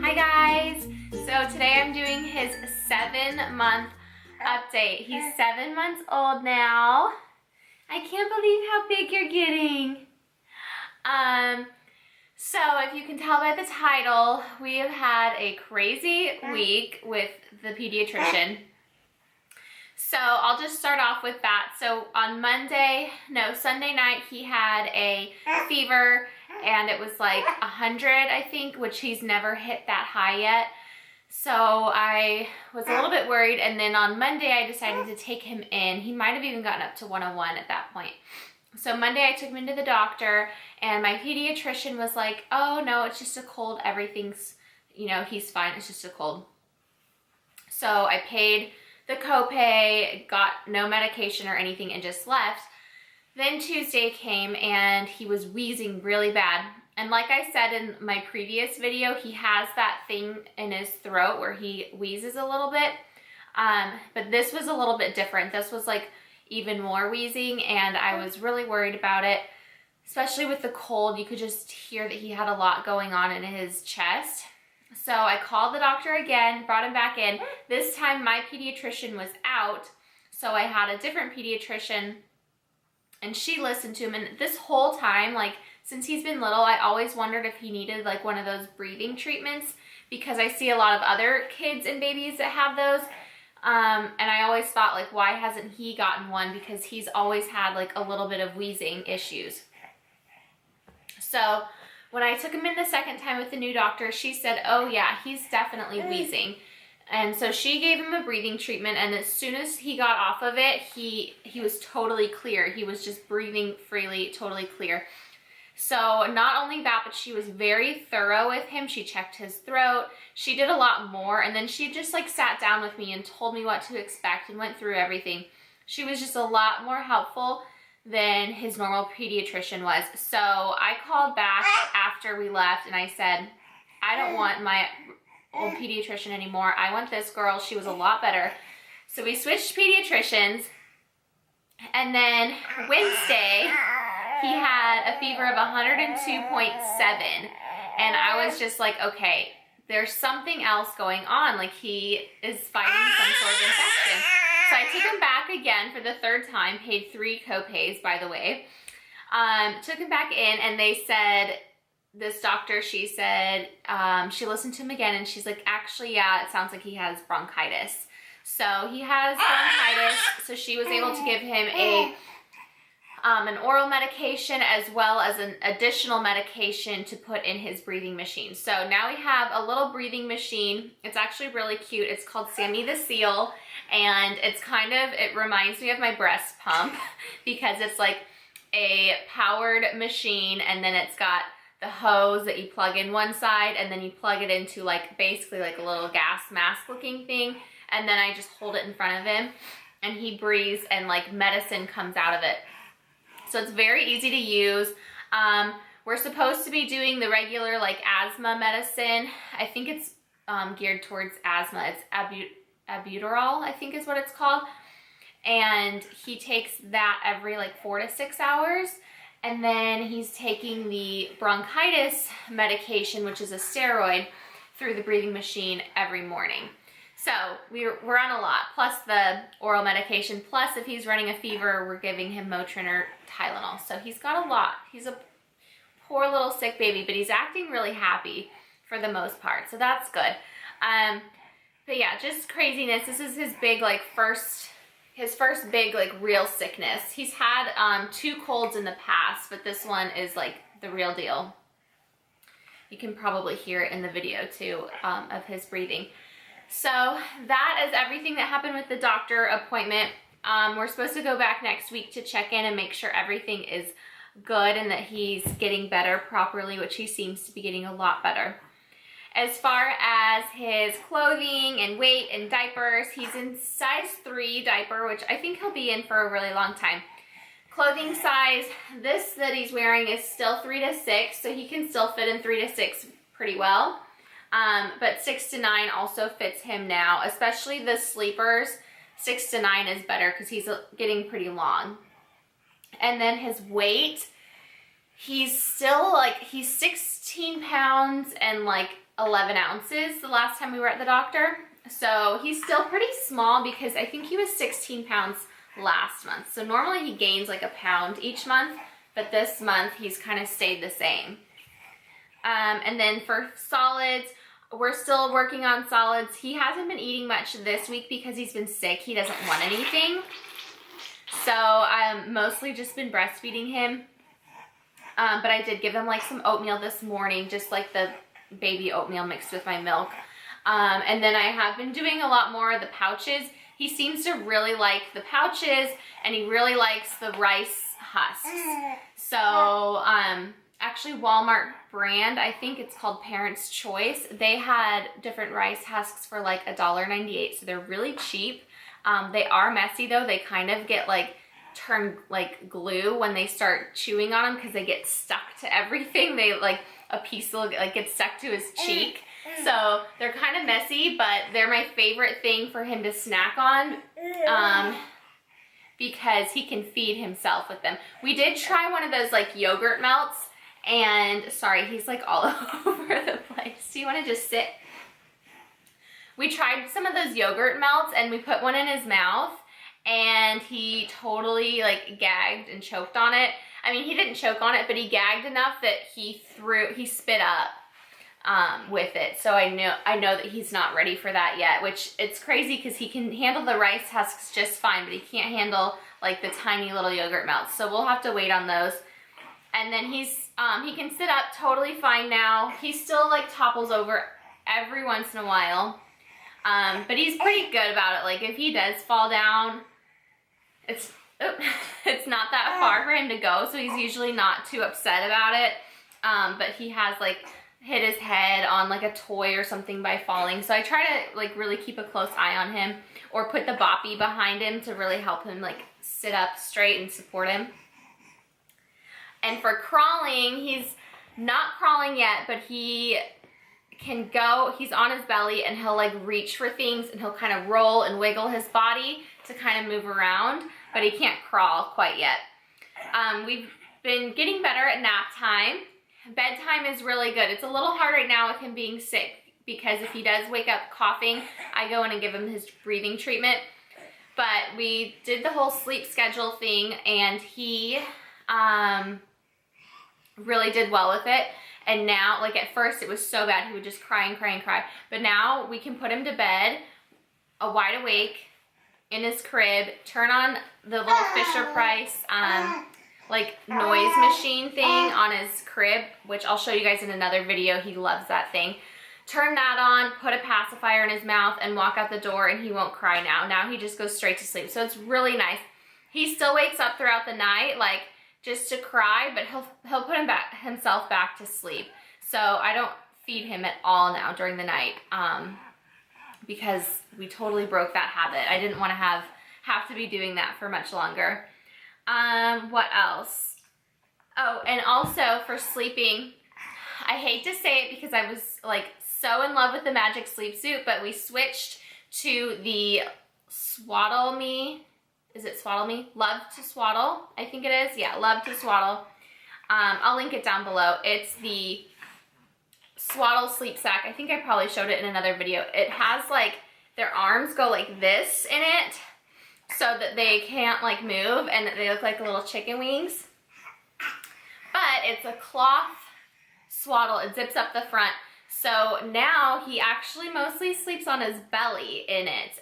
Hi guys, so today I'm doing his 7-month update. He's 7 months old now. I can't believe how big you're getting. So if you can tell by the title, we have had a crazy week with the pediatrician. So I'll just start off with that. So on Sunday night, he had a fever and it was like 100, I think, which he's never hit that high yet. So I was a little bit worried, and then on Monday I decided to take him in. He might have even gotten up to 101 at that point. So Monday I took him into the doctor, and my pediatrician was like, oh no, it's just a cold, everything's, he's fine, it's just a cold. So I paid the copay, got no medication or anything, and just left. Then Tuesday came and he was wheezing really bad. And like I said in my previous video, he has that thing in his throat where he wheezes a little bit. But this was a little bit different. This was like even more wheezing, and I was really worried about it, especially with the cold. You could just hear that he had a lot going on in his chest. So I called the doctor again, brought him back in. This time my pediatrician was out, so I had a different pediatrician, and she listened to him. And this whole time, like since he's been little, I always wondered if he needed like one of those breathing treatments, because I see a lot of other kids and babies that have those. And I always thought, like, why hasn't he gotten one? Because he's always had like a little bit of wheezing issues. So when I took him in the second time with the new doctor, she said, oh yeah, he's definitely wheezing. And so she gave him a breathing treatment, and as soon as he got off of it, he was totally clear. He was just breathing freely, totally clear. So not only that, but she was very thorough with him. She checked his throat. She did a lot more, and then she just like sat down with me and told me what to expect and went through everything. She was just a lot more helpful than his normal pediatrician was. So I called back after we left and I said, I don't want my old pediatrician anymore. I want this girl. She was a lot better. So we switched pediatricians, and then Wednesday he had a fever of 102.7, and I was just like, okay, there's something else going on. Like he is fighting some sort of infection. So I took him back again for the third time, paid 3 copays, by the way. Took him back in, and they said, this doctor, she said, she listened to him again, and she's like, actually, yeah, it sounds like he has bronchitis. So he has bronchitis, so she was able to give him an oral medication as well as an additional medication to put in his breathing machine. So now we have a little breathing machine. It's actually really cute. It's called Sammy the Seal, and it reminds me of my breast pump because it's like a powered machine, and then it's got the hose that you plug in one side, and then you plug it into like basically like a little gas mask looking thing, and then I just hold it in front of him and he breathes, and like medicine comes out of it. So it's very easy to use. We're supposed to be doing the regular like asthma medicine. I think it's geared towards asthma. It's albuterol, I think is what it's called. And he takes that every like 4 to 6 hours. And then he's taking the bronchitis medication, which is a steroid, through the breathing machine every morning. So we're on a lot, plus the oral medication, plus if he's running a fever, we're giving him Motrin or Tylenol. So he's got a lot. He's a poor little sick baby, but he's acting really happy for the most part. So that's good. But yeah, just craziness. This is his big, like, his first big, like, real sickness. He's had 2 colds in the past, but this one is like the real deal. You can probably hear it in the video too, of his breathing. So that is everything that happened with the doctor appointment. We're supposed to go back next week to check in and make sure everything is good and that he's getting better properly, which he seems to be getting a lot better. As far as his clothing and weight and diapers, he's in size 3 diaper, which I think he'll be in for a really long time. Clothing size, this that he's wearing is still 3 to 6, so he can still fit in 3 to 6 pretty well. But 6 to 9 also fits him now, especially the sleepers. 6 to 9 is better because he's getting pretty long. And then his weight, he's still like, he's 16 pounds and like 11 ounces the last time we were at the doctor. So he's still pretty small because I think he was 16 pounds last month. So normally he gains like a pound each month, but this month he's kind of stayed the same. And then for solids, we're still working on solids. He hasn't been eating much this week because he's been sick. He doesn't want anything. So I've mostly just been breastfeeding him. But I did give him like some oatmeal this morning, just like the baby oatmeal mixed with my milk. And then I have been doing a lot more of the pouches. He seems to really like the pouches, and he really likes the rice husks. So actually Walmart brand, I think it's called Parents' Choice. They had different rice husks for like $1.98, so they're really cheap. They are messy though. They kind of get like turn like glue when they start chewing on them because they get stuck to everything. They like a piece will like get stuck to his cheek. So they're kind of messy, but they're my favorite thing for him to snack on because he can feed himself with them. We did try one of those like yogurt melts, and sorry, he's like all over the place. Do you want to just sit? We tried some of those yogurt melts and we put one in his mouth, and he totally like gagged and choked on it. I mean, he didn't choke on it, but he gagged enough that he spit up with it. So I know that he's not ready for that yet, which it's crazy because he can handle the rice husks just fine, but he can't handle like the tiny little yogurt melts. So we'll have to wait on those. And then he can sit up totally fine now. He still like topples over every once in a while. But he's pretty good about it. Like if he does fall down, it's not that far for him to go, so he's usually not too upset about it. But he has like hit his head on like a toy or something by falling. So I try to like really keep a close eye on him, or put the boppy behind him to really help him like sit up straight and support him. And for crawling, he's not crawling yet, but he can go, he's on his belly and he'll like reach for things and he'll kind of roll and wiggle his body to kind of move around, but he can't crawl quite yet. We've been getting better at nap time. Bedtime is really good. It's a little hard right now with him being sick because if he does wake up coughing, I go in and give him his breathing treatment. But we did the whole sleep schedule thing, and he really did well with it. And now, like at first it was so bad, he would just cry and cry and cry. But now we can put him to bed, wide awake, in his crib, turn on the little Fisher-Price like noise machine thing on his crib, which I'll show you guys in another video. He loves that thing. Turn that on, put a pacifier in his mouth, and walk out the door, and he won't cry now. Now he just goes straight to sleep. So it's really nice. He still wakes up throughout the night, like just to cry, but he'll put himself back to sleep. So I don't feed him at all now during the night because we totally broke that habit. I didn't want to have to be doing that for much longer. What else? Oh, and also for sleeping, I hate to say it because I was like so in love with the Magic Sleep Suit, but we switched to the Swaddle Me. Is it Swaddle Me? Love to Swaddle, I think it is. Yeah, Love to Swaddle. I'll link it down below. It's the Swaddle Sleep Sack. I think I probably showed it in another video. It has like, their arms go like this in it so that they can't like move, and they look like little chicken wings. But it's a cloth swaddle. It zips up the front. So now he actually mostly sleeps on his belly in it,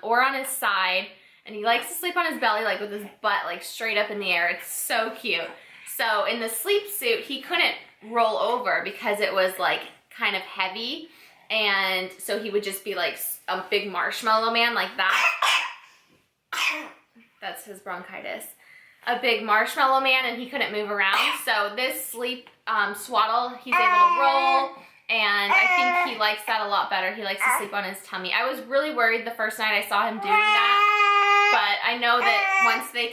or on his side. And he likes to sleep on his belly, like with his butt like straight up in the air. It's so cute. So in the sleep suit, he couldn't roll over because it was like kind of heavy. And so he would just be like a big marshmallow man like that. That's his bronchitis. A big marshmallow man, and he couldn't move around. So this sleep swaddle, he's able to roll, and I think he likes that a lot better. He likes to sleep on his tummy. I was really worried the first night I saw him doing that, but I know that once they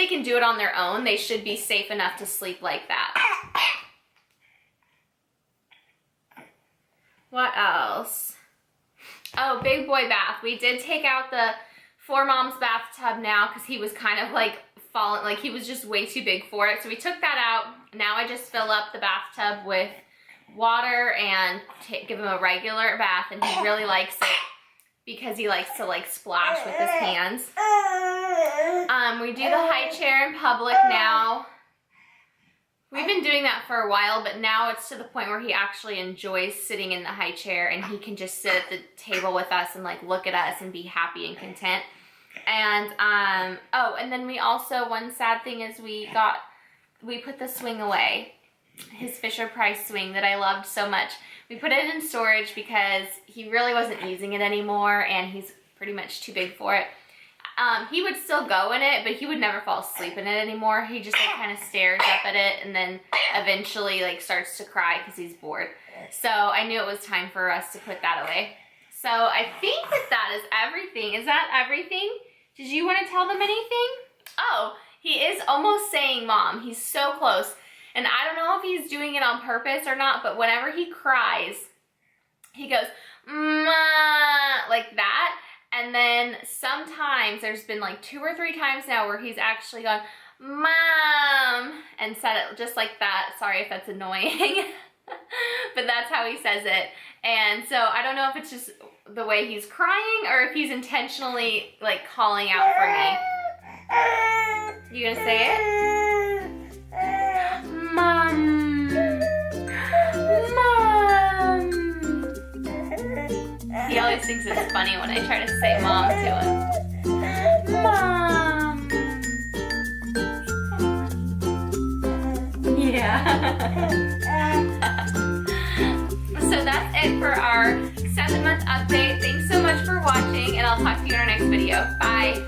can do it on their own, they should be safe enough to sleep like that. What else? Oh, big boy bath. We did take out the 4Moms bathtub now because he was kind of like falling, like he was just way too big for it. So we took that out. Now I just fill up the bathtub with water and give him a regular bath, and he really likes it because he likes to like splash with his hands. We do the high chair in public now. We've been doing that for a while, but now it's to the point where he actually enjoys sitting in the high chair, and he can just sit at the table with us and like look at us and be happy and content. And oh, and then we also, one sad thing is we put the swing away, his Fisher-Price swing that I loved so much. We put it in storage because he really wasn't using it anymore, and he's pretty much too big for it. He would still go in it, but he would never fall asleep in it anymore. He just like kind of stares up at it and then eventually like starts to cry because he's bored. So I knew it was time for us to put that away. So I think that is everything. Is that everything? Did you want to tell them anything? Oh, he is almost saying mom. He's so close. And I don't know if he's doing it on purpose or not, but whenever he cries, he goes, "Ma," like that. And then sometimes, there's been like 2 or 3 times now where he's actually gone, "Mom," and said it just like that. Sorry if that's annoying, but that's how he says it. And so I don't know if it's just the way he's crying or if he's intentionally like calling out for me. You gonna say it? Mom. Mom. He always thinks it's funny when I try to say mom to him. Mom. Yeah. So that's it for our 7-month update. Thanks so much for watching, and I'll talk to you in our next video. Bye.